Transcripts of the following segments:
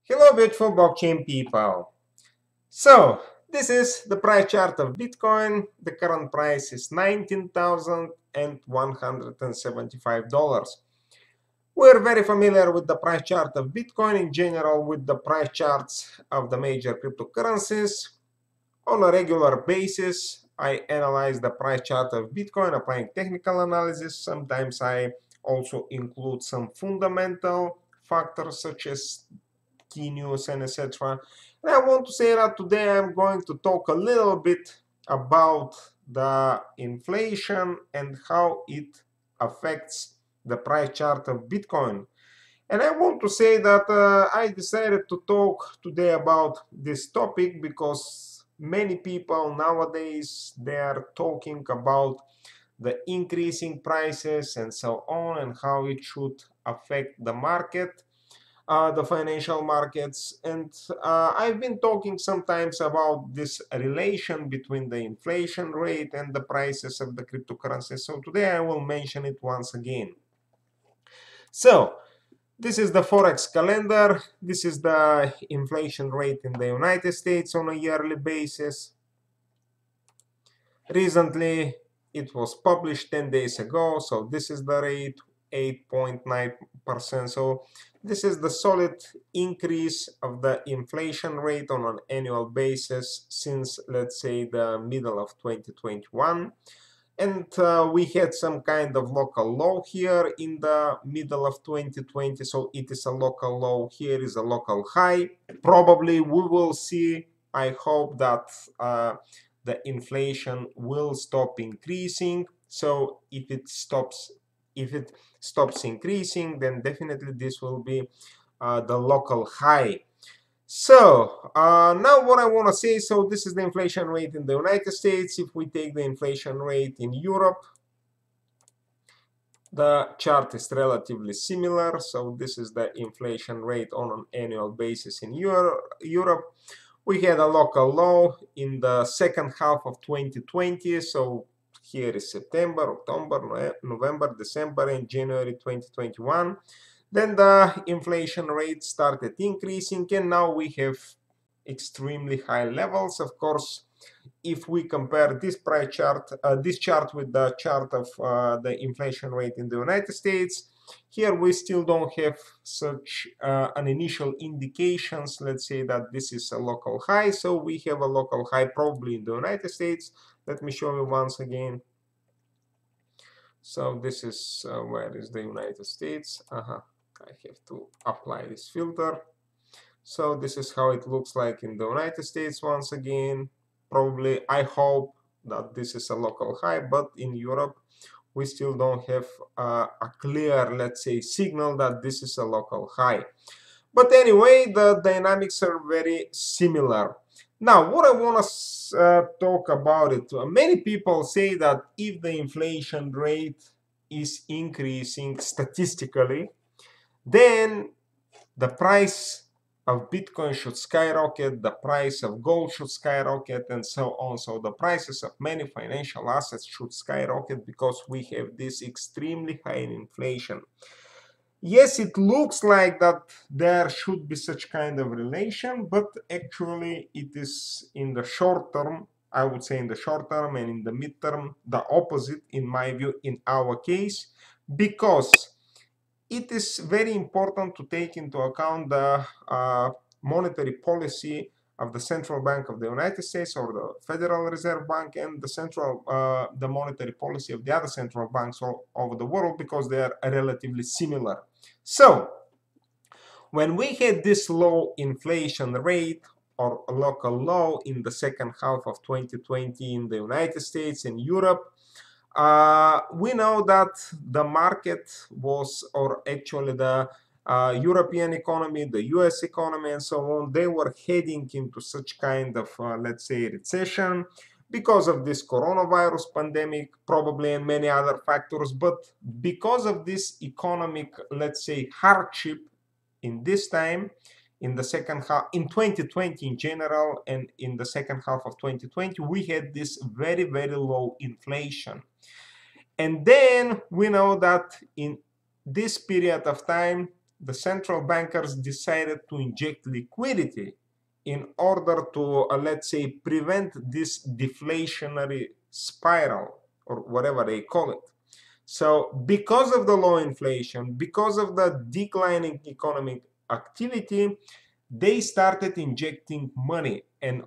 Hello, beautiful blockchain people. So, this is the price chart of Bitcoin. The current price is $19,175. We're very familiar with the price chart of Bitcoin in general, with the price charts of the major cryptocurrencies. On a regular basis, I analyze the price chart of Bitcoin applying technical analysis. Sometimes I also include some fundamental factors such as key news and etc. And I want to say that today I'm going to talk a little bit about the inflation and how it affects the price chart of Bitcoin. And I want to say that I decided to talk today about this topic because many people nowadays they are talking about the increasing prices and so on and how it should affect the market, the financial markets. And I've been talking sometimes about this relation between the inflation rate and the prices of the cryptocurrencies. So today I will mention it once again. So this is the Forex calendar. This is the inflation rate in the United States on a yearly basis. Recently, it was published 10 days ago. So this is the rate, 8.9%. So this is the solid increase of the inflation rate on an annual basis since, let's say, the middle of 2021. And we had some kind of local low here in the middle of 2020. So it is a local low. Here is a local high. Probably we will see, I hope that the inflation will stop increasing. So if it stops increasing, then definitely this will be the local high. So now what I want to say, so this is the inflation rate in the United States. If we take the inflation rate in Europe, the chart is relatively similar. So this is the inflation rate on an annual basis in Europe. We had a local low in the second half of 2020. So here is September, October, November, December, and January 2021. Then the inflation rate started increasing, and now we have extremely high levels. Of course, if we compare this price chart, this chart with the chart of the inflation rate in the United States, here we still don't have such an initial indications, let's say that this is a local high. So we have a local high probably in the United States. Let me show you once again. So this is where is the United States. I have to apply this filter. So this is how it looks like in the United States once again. Probably, I hope that this is a local high, but in Europe, we still don't have a clear, let's say, signal that this is a local high. But anyway, the dynamics are very similar. Now, what I want to talk about it, many people say that if the inflation rate is increasing statistically, then the price of Bitcoin should skyrocket, the price of gold should skyrocket, and so on. So the prices of many financial assets should skyrocket because we have this extremely high inflation. Yes, it looks like that there should be such kind of relation, but actually it is in the short term, I would say in the short term and in the midterm, the opposite in my view in our case, because it is very important to take into account the monetary policy of the Central Bank of the United States or the Federal Reserve Bank and the monetary policy of the other central banks all over the world, because they are relatively similar. So when we had this low inflation rate or local low in the second half of 2020 in the United States and Europe, we know that the market was, or actually the European economy, the US economy, and so on, they were heading into such kind of, let's say, recession because of this coronavirus pandemic, probably, and many other factors. But because of this economic, let's say, hardship in this time, in the second half, in 2020 in general, and in the second half of 2020, we had this very, very low inflation. And then we know that in this period of time, the central bankers decided to inject liquidity in order to, let's say, prevent this deflationary spiral, or whatever they call it. So because of the low inflation, because of the declining economic activity, they started injecting money. And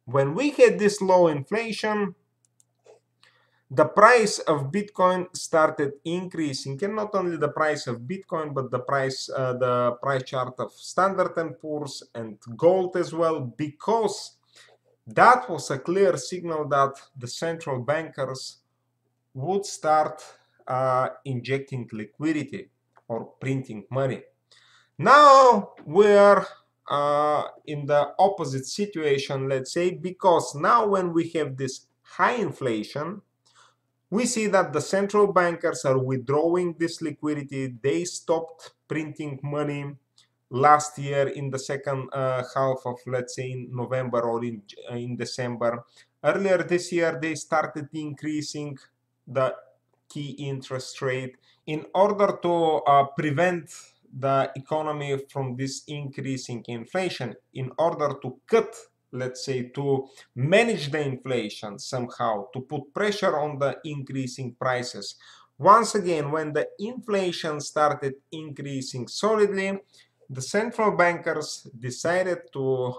when we had this low inflation, the price of Bitcoin started increasing, and not only the price of Bitcoin, but the price chart of Standard & Poor's and gold as well, because that was a clear signal that the central bankers would start injecting liquidity or printing money. Now we're in the opposite situation, let's say, because now when we have this high inflation, we see that the central bankers are withdrawing this liquidity. They stopped printing money last year in the second half of, let's say, in November or in December. Earlier this year, they started increasing the key interest rate in order to prevent the economy from this increasing inflation, in order to cut, let's say, to manage the inflation somehow, to put pressure on the increasing prices. Once again, when the inflation started increasing solidly, the central bankers decided to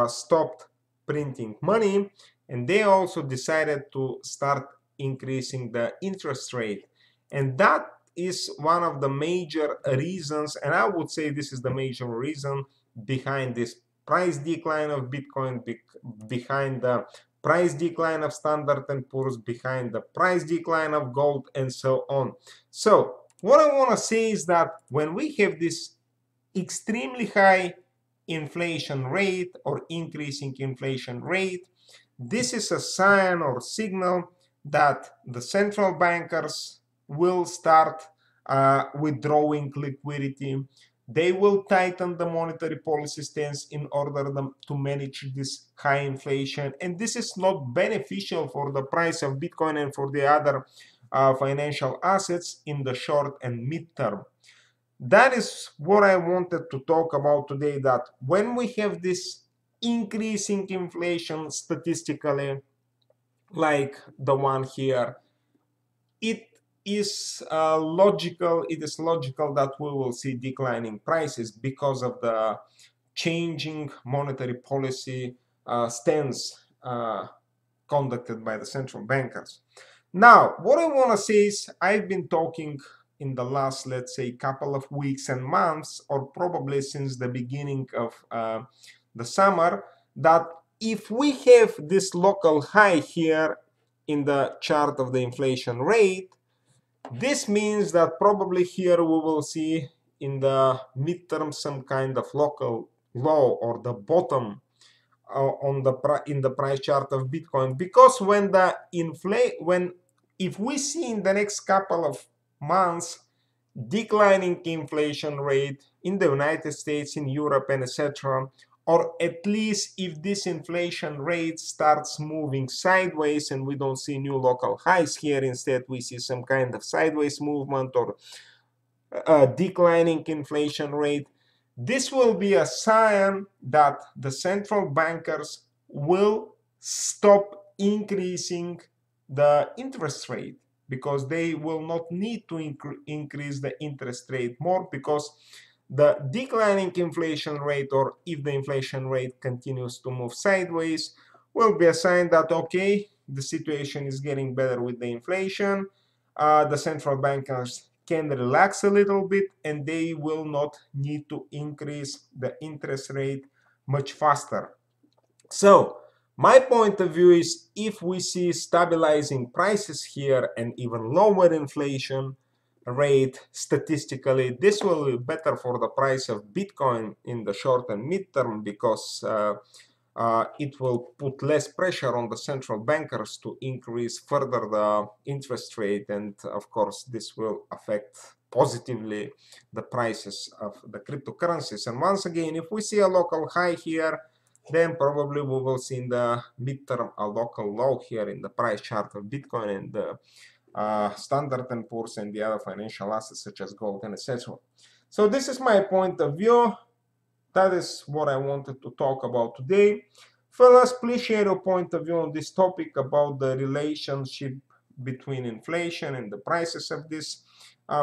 stop printing money, and they also decided to start increasing the interest rate. And that is one of the major reasons, and I would say this is the major reason behind this price decline of Bitcoin, behind the price decline of Standard & Poor's, behind the price decline of gold, and so on. So what I want to say is that when we have this extremely high inflation rate or increasing inflation rate, this is a sign or signal that the central bankers will start withdrawing liquidity. They will tighten the monetary policy stance in order to manage this high inflation. And this is not beneficial for the price of Bitcoin and for the other financial assets in the short and mid-term. That is what I wanted to talk about today, that when we have this increasing inflation statistically, like the one here, it is logical that we will see declining prices because of the changing monetary policy stance conducted by the central bankers. Now, what I want to say is, I've been talking in the last, let's say, couple of weeks and months, or probably since the beginning of the summer, that if we have this local high here in the chart of the inflation rate, this means that probably here we will see in the midterm some kind of local low, or the bottom in the price chart of Bitcoin. Because when if we see in the next couple of months declining inflation rate in the United States, in Europe, and etc., or at least if this inflation rate starts moving sideways and we don't see new local highs here, instead we see some kind of sideways movement or declining inflation rate, this will be a sign that the central bankers will stop increasing the interest rate, because they will not need to increase the interest rate more, because the declining inflation rate, or if the inflation rate continues to move sideways, will be a sign that, okay, the situation is getting better with the inflation. The central bankers can relax a little bit, and they will not need to increase the interest rate much faster. So my point of view is, if we see stabilizing prices here and even lower inflation rate statistically, this will be better for the price of Bitcoin in the short and mid-term, because it will put less pressure on the central bankers to increase further the interest rate, and of course this will affect positively the prices of the cryptocurrencies. And once again, if we see a local high here, then probably we will see in the midterm a local low here in the price chart of Bitcoin and the Standard & Poor's and the other financial assets such as gold and etc. So this is my point of view. That is what I wanted to talk about today. Fellas, please share your point of view on this topic about the relationship between inflation and the prices of these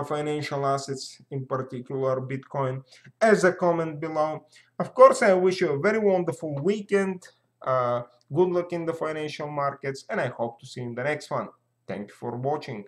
financial assets, in particular Bitcoin, as a comment below. Of course, I wish you a very wonderful weekend. Good luck in the financial markets, and I hope to see you in the next one. Thank you for watching.